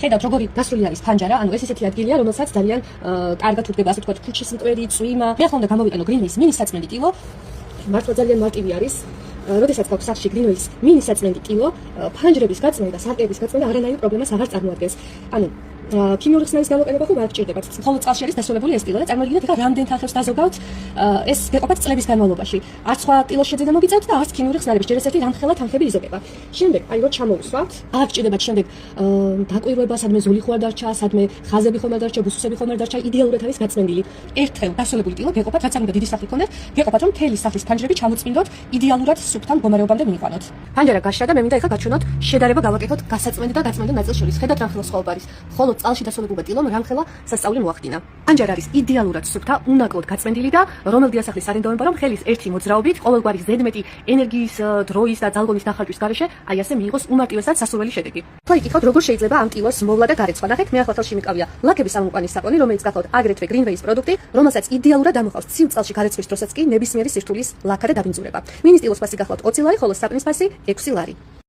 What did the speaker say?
ხედავთ როგორი დასრული არის ფანჯარა, ანუ ეს ისეთი ადგილია, რომელსაც ძალიან კარგად უდგება, ასე ვთქვათ, ქუჩის მტვერი, წვიმა. მე ახლა უნდა გამოვიყენო Greenways მინის საწმენდი ტილო. მართლა ძალიან მარტივი არის. როდესაც გაქვს სახში Greenways მინის საწმენდი ტილო, ფანჯრების გაწმენდა, სარკეების გაწმენდა არანაირ პრობლემას აღარ წარმოადგენს. ანუ ქიმიური ხსნარის გამოყენება ხო არ გჭირდებათ. მხოლოდ წყალში არის დასრულებული ეს ტილო და წარმოიდგინეთ, ეხლა რამდენ თანხებს დაზოგავთ ეს გეყოფათ წლების განმავლობაში. არც სხვა ტილოს შეძენა მოგიწევთ და არც ქიმიური ხსნარების ჯერ ესეთი რამხელა თანხები იზოგება. შემდეგ, აი რო ჩამოვისვათ, აღარ გჭირდებათ შემდეგ დაკვირვება, სადმე ზოლი ხوار დარჩა, სადმე ხაზები ხომ არ დარჩა, ბუსუსები ხომ არ დარჩა, იდეალურად არის გაწმენდილი. ერთხელ დასრულებული ტილო გეყოფათ, რაც არ უნდა დიდი სახლი ქონდეთ, გეყოფათ რომ მთელი სახლის ფანჯრები ჩამოწმინდოთ, იდეალურად სუფთა მდგომარეობამდე მიიყვანოთ. ფანჯარა გაშა და მე მინდა ეხლა გაჩვენოთ შედარება გავაკეთოთ გასაწმენდ და გაწმენდ ნაწილს შორის. ხედავთ რამხელა სხვაობა არის. ხოლო წყალში დასრულებულმა ტილომ რამხელა სასწაული მოახდინა. ფანჯარა არის იდეალურად სუფთა, უნაკლოდ გაწმენდილი და რომელ დიასახლის არენდოვანობა რომ ხელის ერთი მოძრაობით ყოველგვარი ზედმეტი ენერგიის, დროის და ძალგონის ნახარჯვის გარეშე აი ასე მიიღოს უმარტივესად სასურველი შედეგი. თქვენ იკითხავთ როგორ შეიძლება ამ ტილოს მოვლა და გარეცხვა. ნახეთ, მე ახლა ხელში მიყავია ლაქების ამოყვანის საკონი, რომელიც გახლავთ აგრეთვე Greenways პროდუქტი, რომელსაც იდეალურად ამოყავს ცივ წყალში გარეცხვის დროსაც კი ნებისმიერი სირთულის ლაქა და დაბინძურება. მინის ტილოს ფასი გახლავთ 20 ლარი, ხოლო საპნის ფასი 6 ლარი.